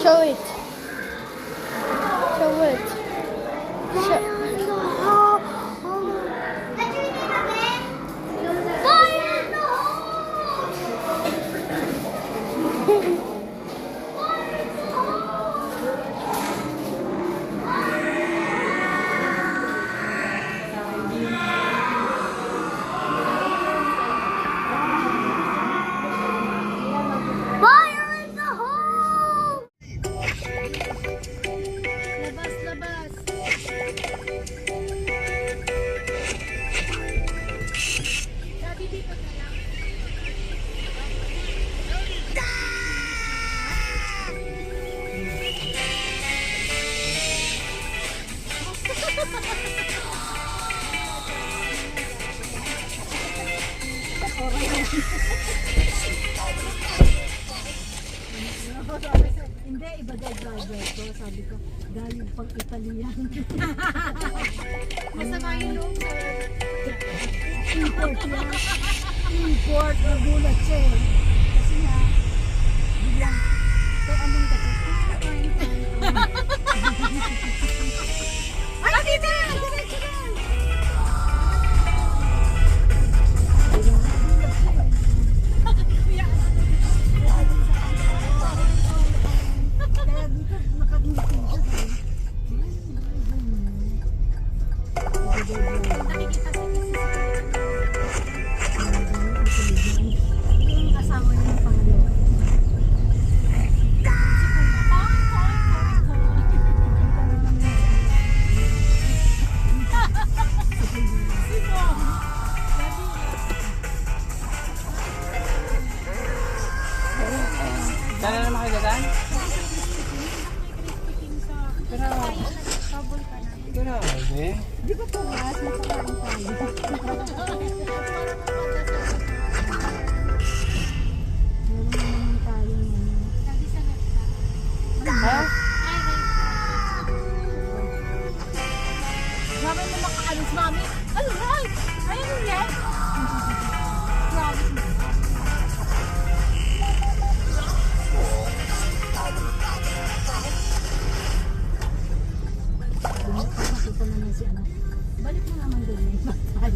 Show it. Show it. Show. Hindi, iba daw driver ko. Sabi ko, galing pang Italian. Masama yung loob. Import yan. Import, nagulat siya eh. Kasi nga, biglang, kaya anong kasi? Ay, dito! Diretso na! Kaya dito, nakagingiti siya. Nakikita si Yung asawa niya yung pangalawa. Sana naman kayo dadaan? Grabe. Di ba po gas? Makakain tayo. Meron naman tayo Ha? Grabe mo makaalis, mami. Alright! Ayun yan. Grabe. Makita naman si anak. Balik mo naman doon yung batay.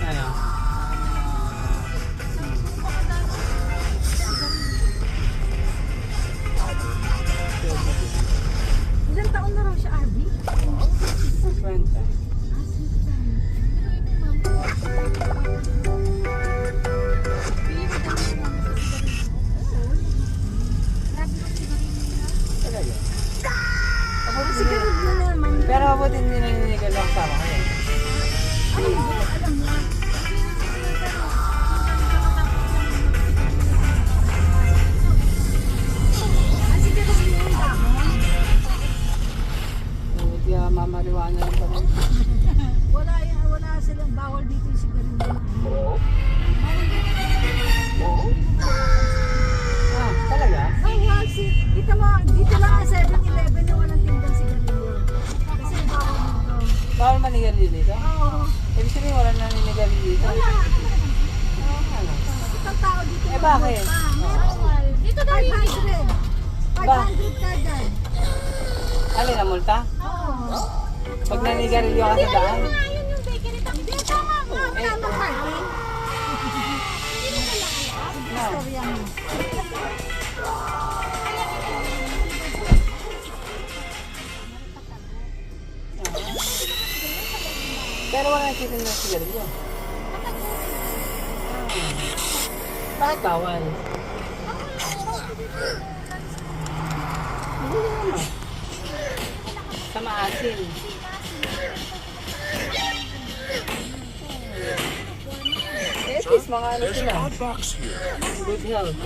Ano? Ilang taon na raw siya, Arby? 50. Talaga. Sigarilyo naman. Pero mabuti hindi naninigal lang sama kayo. Ay, alam mo. Ang sigarilyo yung dahon. Mabuti mamaliwanag lang pa rin. Wala silang bawal dito yung sigarilyo. Ah, talaga? Ay, dito mo, dito lang ang 7-Eleven na walang tindang sigarilyo. Kasi bawal dito. Bawal manigarilyo dito? Oo. Ibig sabihin wala naninigarilyo dito? Wala. Ano? Itong tao dito. Eh, bakit? Bawal. Dito daw yung 500. 500 ka dyan. Alin ang multa? Oo. Pag naninigarilyo ka sa daan? ayun yung bakery. Hindi, tama nga. Wala nang parking. No. Istorya mo. Pero wala nagtitin ng sigarilyo. Bakit bawal? Sa maasin. At least mga ano sila. Good health.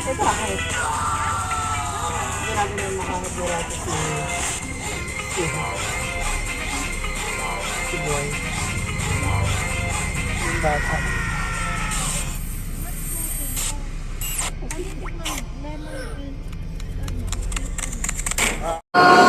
Eh bakit? Grabe na makakabura ito si Si Boy. Yung bata. Lemon tea.